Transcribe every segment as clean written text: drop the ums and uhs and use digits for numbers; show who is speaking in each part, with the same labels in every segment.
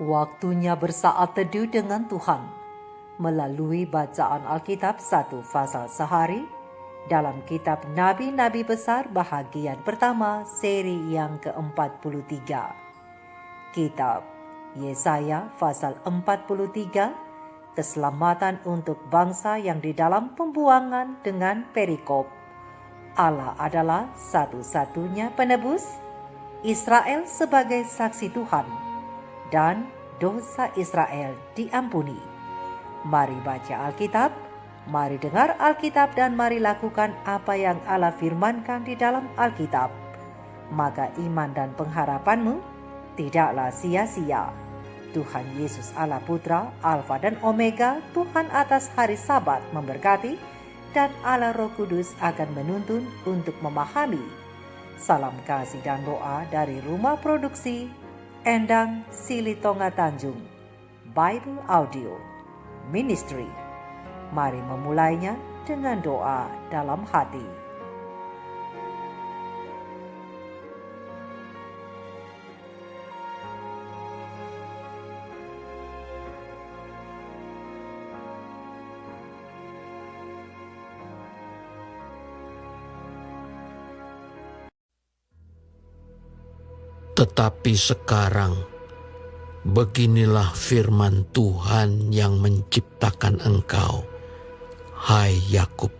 Speaker 1: Waktunya bersaat teduh dengan Tuhan melalui bacaan Alkitab satu pasal sehari dalam kitab Nabi-Nabi Besar bahagian pertama seri yang ke-43. Kitab Yesaya pasal 43, keselamatan untuk bangsa yang di dalam pembuangan dengan perikop. Allah adalah satu-satunya penebus, Israel sebagai saksi Tuhan, dan dosa Israel diampuni. Mari baca Alkitab, mari dengar Alkitab, dan mari lakukan apa yang Allah firmankan di dalam Alkitab. Maka iman dan pengharapanmu tidaklah sia-sia. Tuhan Yesus Allah Putra, Alfa dan Omega, Tuhan atas hari Sabat memberkati, dan Allah Roh Kudus akan menuntun untuk memahami. Salam kasih dan doa dari Rumah Produksi Endang Silitonga Tanjung Bible Audio Ministry. Mari memulainya dengan doa dalam hati.
Speaker 2: Tetapi sekarang, beginilah firman Tuhan yang menciptakan engkau, hai Yakub,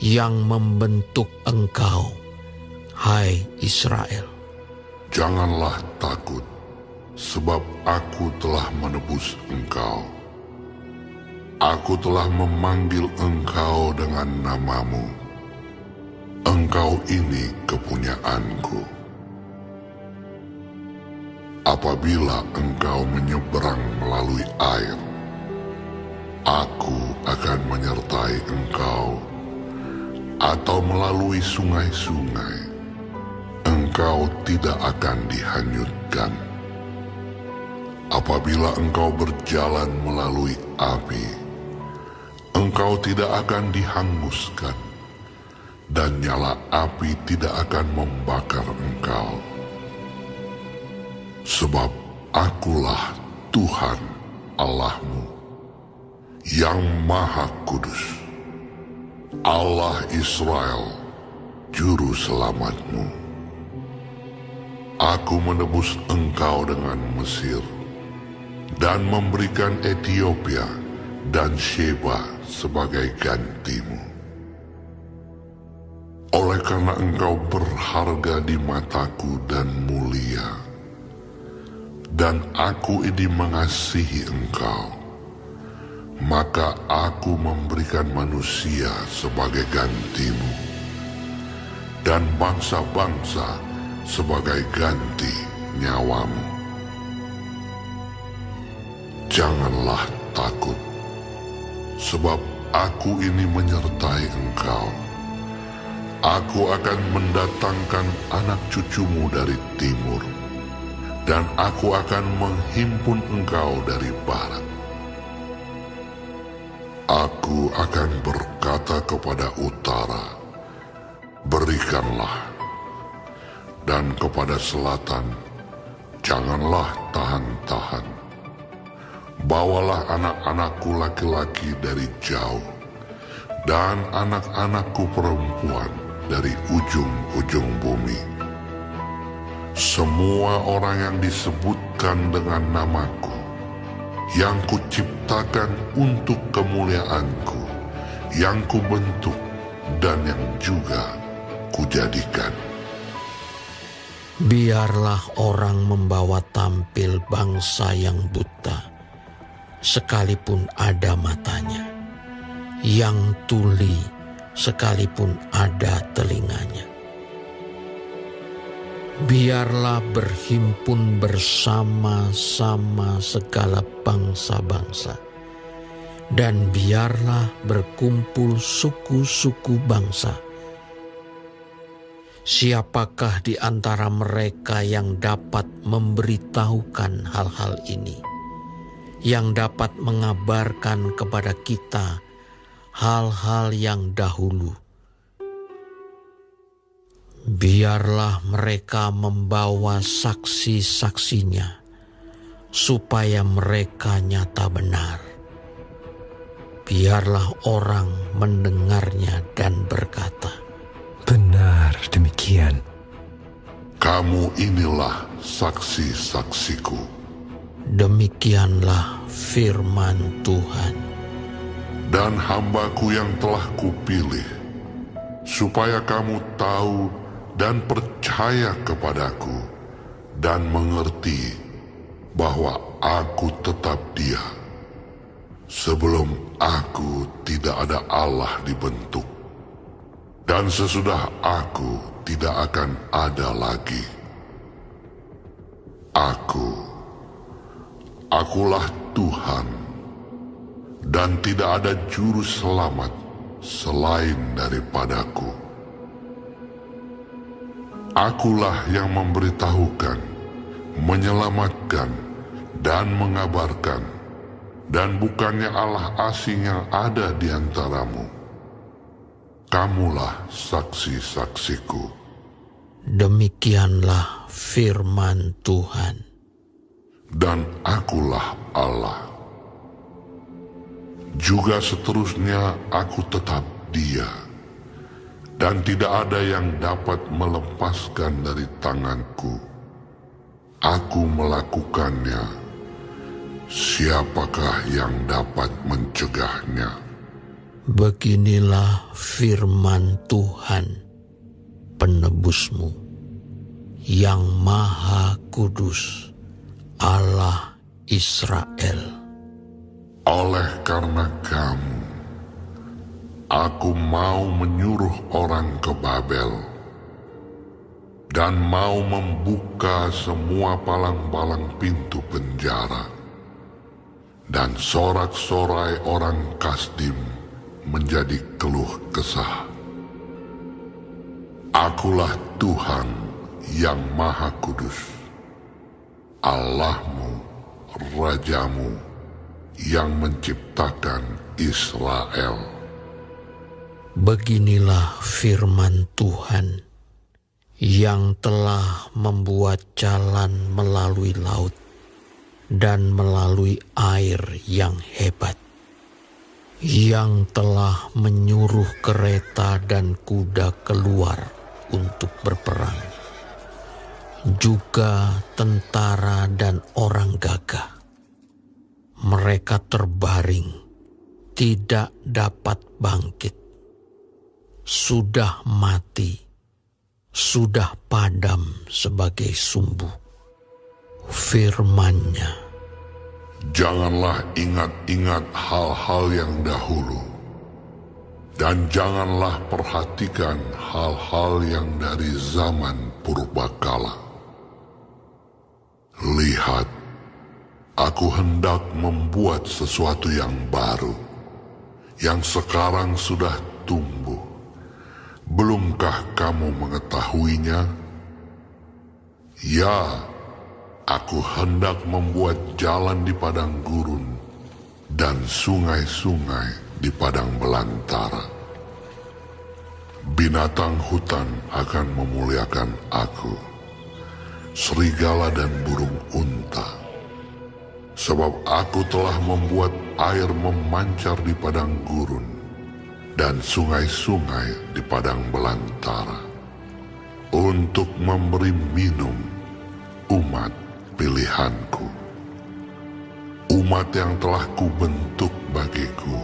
Speaker 2: yang membentuk engkau, hai Israel.
Speaker 3: Janganlah takut, sebab aku telah menebus engkau. Aku telah memanggil engkau dengan namamu. Engkau ini kepunyaanku. Apabila engkau menyeberang melalui air, aku akan menyertai engkau, atau melalui sungai-sungai, engkau tidak akan dihanyutkan. Apabila engkau berjalan melalui api, engkau tidak akan dihanguskan, dan nyala api tidak akan membakar engkau. Sebab akulah Tuhan Allahmu, yang Maha Kudus, Allah Israel, Juru Selamatmu. Aku menebus engkau dengan Mesir, dan memberikan Ethiopia dan Sheba sebagai gantimu. Oleh karena engkau berharga di mataku dan mulia, dan aku ini mengasihi engkau, maka aku memberikan manusia sebagai gantimu, dan bangsa-bangsa sebagai ganti nyawamu. Janganlah takut, sebab aku ini menyertai engkau. Aku akan mendatangkan anak cucumu dari timur, dan aku akan menghimpun engkau dari barat. Aku akan berkata kepada utara, berikanlah, dan kepada selatan, janganlah tahan-tahan. Bawalah anak-anakku laki-laki dari jauh, dan anak-anakku perempuan dari ujung-ujung bumi. Semua orang yang disebutkan dengan namaku, yang kuciptakan untuk kemuliaanku, yang kubentuk dan yang juga kujadikan.
Speaker 2: Biarlah orang membawa tampil bangsa yang buta, sekalipun ada matanya, yang tuli sekalipun ada telinganya. Biarlah berhimpun bersama-sama segala bangsa-bangsa, dan biarlah berkumpul suku-suku bangsa. Siapakah di antara mereka yang dapat memberitahukan hal-hal ini, yang dapat mengabarkan kepada kita hal-hal yang dahulu? Biarlah mereka membawa saksi-saksinya, supaya mereka nyata benar. Biarlah orang mendengarnya dan berkata,
Speaker 4: benar demikian.
Speaker 3: Kamu inilah saksi-saksiku.
Speaker 2: Demikianlah firman Tuhan.
Speaker 3: Dan hambaku yang telah kupilih, supaya kamu tahu dan percaya kepadaku, dan mengerti bahwa aku tetap Dia. Sebelum aku tidak ada Allah dibentuk, dan sesudah aku tidak akan ada lagi. Akulah Tuhan, dan tidak ada juru selamat selain daripadaku. Akulah yang memberitahukan, menyelamatkan, dan mengabarkan, dan bukannya Allah asing yang ada di antaramu. Kamulah saksi-saksiku.
Speaker 2: Demikianlah firman Tuhan.
Speaker 3: Dan akulah Allah. Juga seterusnya aku tetap Dia, dan tidak ada yang dapat melepaskan dari tanganku. Aku melakukannya. Siapakah yang dapat mencegahnya?
Speaker 2: Beginilah firman Tuhan, penebusmu, yang Maha Kudus, Allah Israel.
Speaker 3: Oleh karena kamu, aku mau menyuruh orang ke Babel, dan mau membuka semua palang-palang pintu penjara, dan sorak-sorai orang Kasdim menjadi keluh kesah. Akulah Tuhan yang Maha Kudus, Allahmu, Rajamu, yang menciptakan Israel.
Speaker 2: Beginilah firman Tuhan, yang telah membuat jalan melalui laut dan melalui air yang hebat, yang telah menyuruh kereta dan kuda keluar untuk berperang, juga tentara dan orang gagah. Mereka terbaring, tidak dapat bangkit, sudah mati, sudah padam sebagai sumbu. Firman-Nya,
Speaker 3: janganlah ingat-ingat hal-hal yang dahulu, dan janganlah perhatikan hal-hal yang dari zaman purbakala. Lihat, aku hendak membuat sesuatu yang baru, yang sekarang sudah tumbuh. Belumkah kamu mengetahuinya? Ya, aku hendak membuat jalan di padang gurun dan sungai-sungai di padang belantara. Binatang hutan akan memuliakan aku, serigala dan burung unta. Sebab aku telah membuat air memancar di padang gurun dan sungai-sungai di padang belantara, untuk memberi minum umat pilihanku, umat yang telah kubentuk bagiku,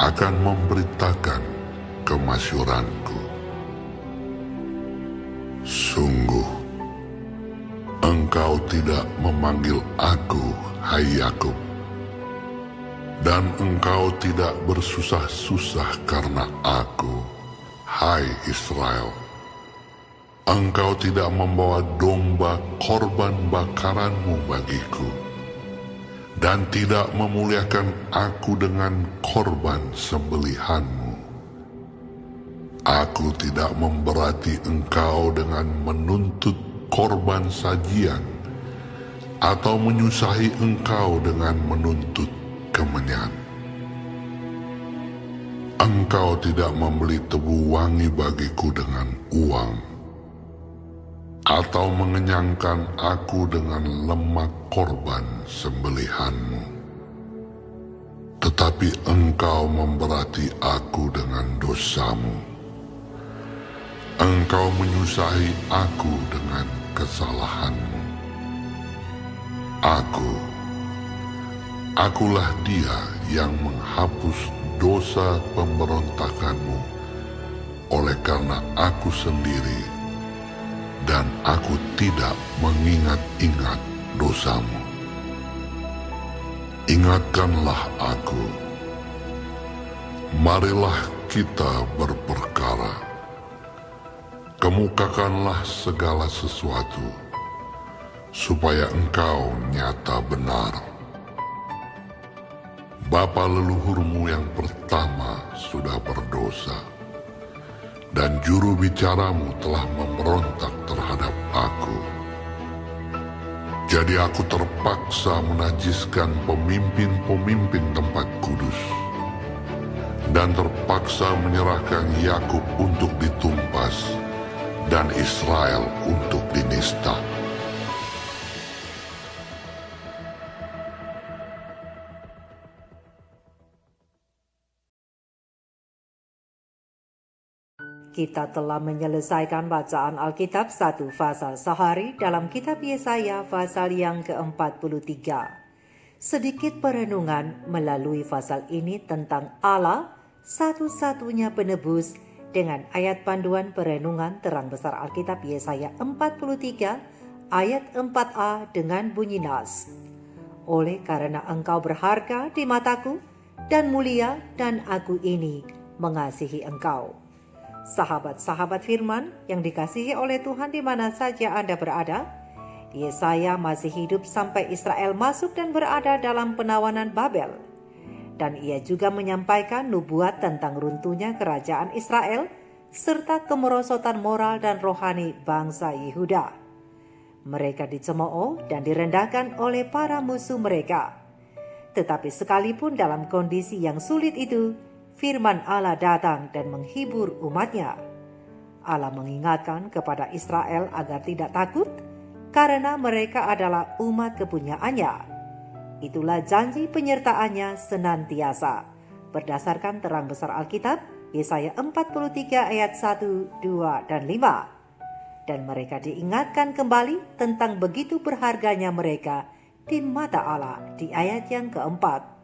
Speaker 3: akan memberitakan kemasyuranku. Sungguh, engkau tidak memanggil aku, hai Yakub, dan engkau tidak bersusah-susah karena aku, hai Israel. Engkau tidak membawa domba korban bakaranmu bagiku, dan tidak memuliakan aku dengan korban sembelihanmu. Aku tidak memberati engkau dengan menuntut korban sajian, atau menyusahi engkau dengan menuntut kemenyan. Engkau tidak membeli tebu wangi bagiku dengan uang. atau mengenyangkan aku dengan lemak korban sembelihanmu. Tetapi engkau memberati aku dengan dosamu. Engkau menyusahi aku dengan kesalahanmu. Akulah dia yang menghapus dosa pemberontakanmu oleh karena aku sendiri, dan aku tidak mengingat-ingat dosamu. Ingatkanlah aku, marilah kita berperkara, kemukakanlah segala sesuatu, supaya engkau nyata benar. Bapa leluhurmu yang pertama sudah berdosa, dan juru bicaramu telah memberontak terhadap aku. Jadi aku terpaksa menajiskan pemimpin-pemimpin tempat kudus, dan terpaksa menyerahkan Yakub untuk ditumpas, dan Israel untuk dinista.
Speaker 1: Kita telah menyelesaikan bacaan Alkitab 1 pasal sehari dalam kitab Yesaya pasal yang ke-43. Sedikit perenungan melalui pasal ini tentang Allah, satu-satunya penebus, dengan ayat panduan perenungan terang besar Alkitab Yesaya 43 ayat 4a dengan bunyi nas. Oleh karena engkau berharga di mataku dan mulia, dan aku ini mengasihi engkau. Sahabat-sahabat firman yang dikasihi oleh Tuhan di mana saja Anda berada, Yesaya masih hidup sampai Israel masuk dan berada dalam penawanan Babel. Dan ia juga menyampaikan nubuat tentang runtuhnya kerajaan Israel serta kemerosotan moral dan rohani bangsa Yehuda. Mereka dicemooh dan direndahkan oleh para musuh mereka. Tetapi sekalipun dalam kondisi yang sulit itu, firman Allah datang dan menghibur umatnya. Allah mengingatkan kepada Israel agar tidak takut, karena mereka adalah umat kepunyaannya. Itulah janji penyertaannya senantiasa, berdasarkan terang besar Alkitab, Yesaya 43 ayat 1, 2, dan 5. Dan mereka diingatkan kembali tentang begitu berharganya mereka di mata Allah di ayat yang keempat.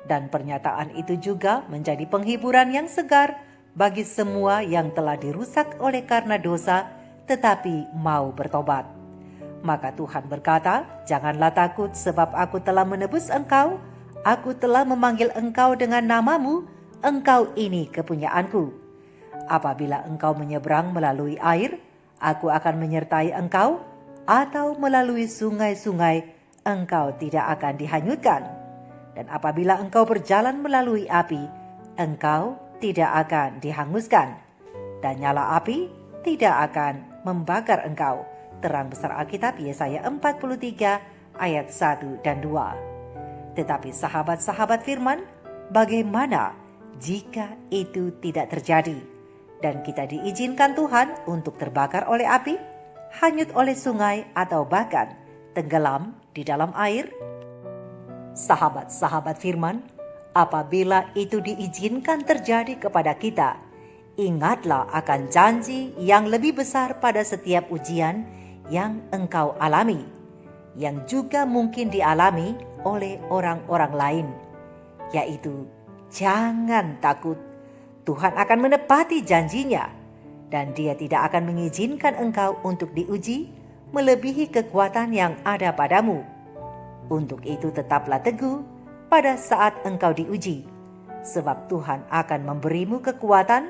Speaker 1: Dan pernyataan itu juga menjadi penghiburan yang segar bagi semua yang telah dirusak oleh karena dosa tetapi mau bertobat. Maka Tuhan berkata, janganlah takut sebab aku telah menebus engkau, aku telah memanggil engkau dengan namamu, engkau ini kepunyaanku. Apabila engkau menyeberang melalui air, aku akan menyertai engkau, atau melalui sungai-sungai, engkau tidak akan dihanyutkan. Dan apabila engkau berjalan melalui api, engkau tidak akan dihanguskan, dan nyala api tidak akan membakar engkau. Terang besar Alkitab Yesaya 43 ayat 1 dan 2. Tetapi sahabat-sahabat firman, bagaimana jika itu tidak terjadi dan kita diizinkan Tuhan untuk terbakar oleh api, hanyut oleh sungai, atau bahkan tenggelam di dalam air? Sahabat-sahabat firman, apabila itu diizinkan terjadi kepada kita, ingatlah akan janji yang lebih besar pada setiap ujian yang engkau alami, yang juga mungkin dialami oleh orang-orang lain, yaitu jangan takut. Tuhan akan menepati janjinya, dan Dia tidak akan mengizinkan engkau untuk diuji melebihi kekuatan yang ada padamu. Untuk itu tetaplah teguh pada saat engkau diuji, sebab Tuhan akan memberimu kekuatan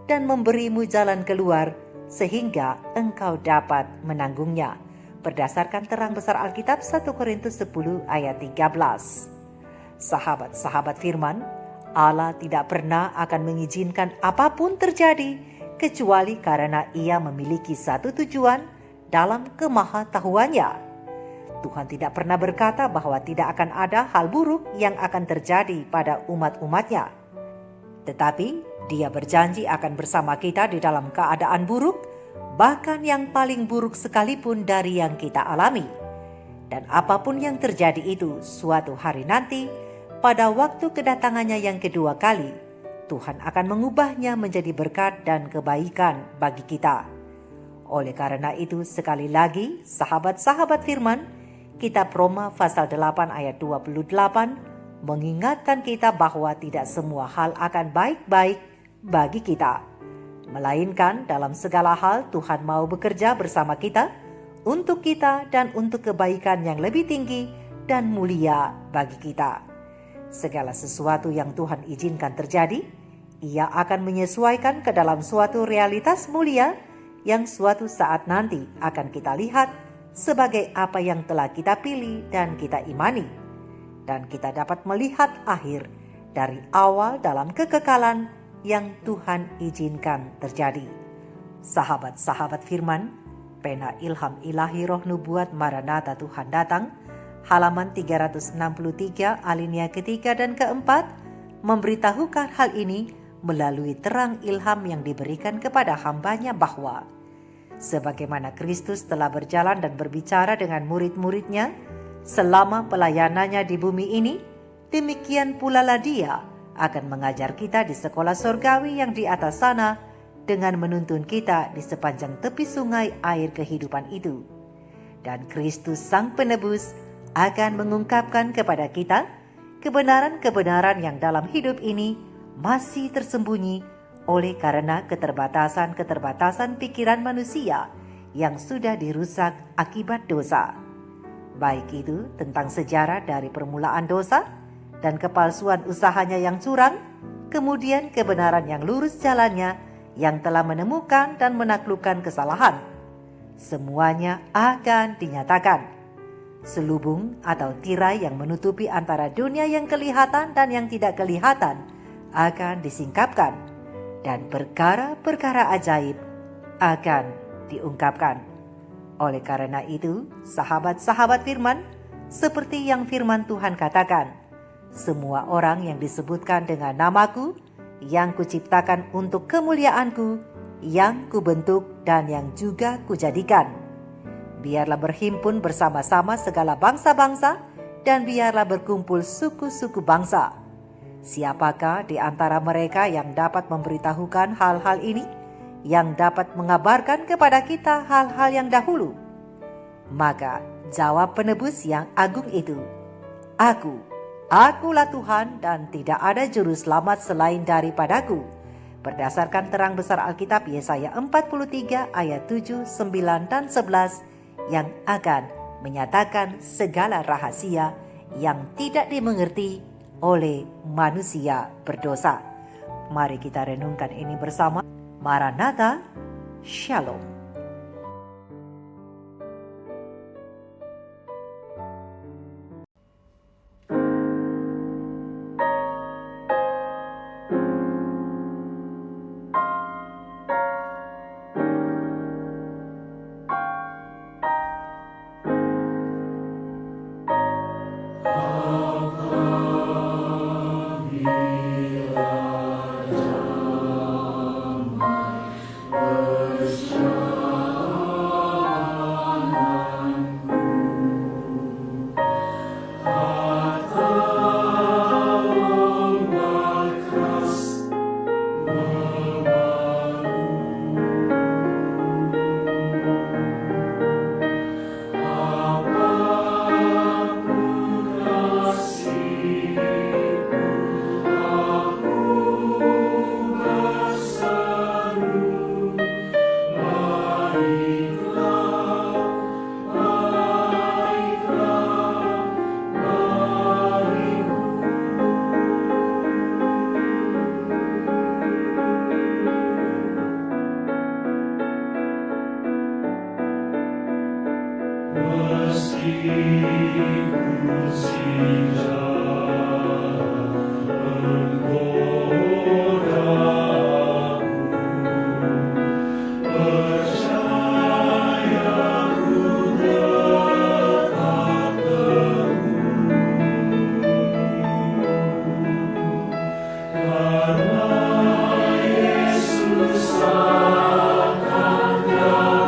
Speaker 1: dan memberimu jalan keluar sehingga engkau dapat menanggungnya. Berdasarkan terang besar Alkitab 1 Korintus 10 ayat 13. Sahabat-sahabat firman, Allah tidak pernah akan mengizinkan apapun terjadi kecuali karena Ia memiliki satu tujuan dalam kemahatauannya. Tuhan tidak pernah berkata bahwa tidak akan ada hal buruk yang akan terjadi pada umat-umatnya. Tetapi Dia berjanji akan bersama kita di dalam keadaan buruk, bahkan yang paling buruk sekalipun dari yang kita alami. Dan apapun yang terjadi itu, suatu hari nanti, pada waktu kedatangannya yang kedua kali, Tuhan akan mengubahnya menjadi berkat dan kebaikan bagi kita. Oleh karena itu, sekali lagi, sahabat-sahabat firman, kitab Roma pasal 8 ayat 28 mengingatkan kita bahwa tidak semua hal akan baik-baik bagi kita. Melainkan dalam segala hal Tuhan mau bekerja bersama kita, untuk kita dan untuk kebaikan yang lebih tinggi dan mulia bagi kita. Segala sesuatu yang Tuhan izinkan terjadi, Ia akan menyesuaikan ke dalam suatu realitas mulia yang suatu saat nanti akan kita lihat sebagai apa yang telah kita pilih dan kita imani. Dan kita dapat melihat akhir dari awal dalam kekekalan yang Tuhan izinkan terjadi. Sahabat-sahabat firman, pena ilham ilahi roh nubuat Maranatha Tuhan datang, halaman 363 alinea ketiga dan keempat, memberitahukan hal ini melalui terang ilham yang diberikan kepada hambanya bahwa sebagaimana Kristus telah berjalan dan berbicara dengan murid-muridnya selama pelayanannya di bumi ini, demikian pula lah Dia akan mengajar kita di sekolah surgawi yang di atas sana dengan menuntun kita di sepanjang tepi sungai air kehidupan itu. Dan Kristus Sang Penebus akan mengungkapkan kepada kita kebenaran-kebenaran yang dalam hidup ini masih tersembunyi oleh karena keterbatasan-keterbatasan pikiran manusia yang sudah dirusak akibat dosa. Baik itu tentang sejarah dari permulaan dosa dan kepalsuan usahanya yang curang, kemudian kebenaran yang lurus jalannya yang telah menemukan dan menaklukkan kesalahan. Semuanya akan dinyatakan. Selubung atau tirai yang menutupi antara dunia yang kelihatan dan yang tidak kelihatan akan disingkapkan, dan perkara-perkara ajaib akan diungkapkan. Oleh karena itu, sahabat-sahabat firman, seperti yang firman Tuhan katakan, semua orang yang disebutkan dengan namaku, yang kuciptakan untuk kemuliaanku, yang kubentuk dan yang juga kujadikan. Biarlah berhimpun bersama-sama segala bangsa-bangsa, dan biarlah berkumpul suku-suku bangsa. Siapakah di antara mereka yang dapat memberitahukan hal-hal ini, yang dapat mengabarkan kepada kita hal-hal yang dahulu? Maka jawab penebus yang agung itu, Akulah Tuhan dan tidak ada juru selamat selain daripadaku. Berdasarkan terang besar Alkitab Yesaya 43 ayat 7, 9, dan 11 yang akan menyatakan segala rahasia yang tidak dimengerti oleh manusia berdosa. Mari kita renungkan ini bersama. Maranatha, Shalom.
Speaker 5: Karena Yesus akan datang.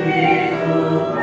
Speaker 5: Hidup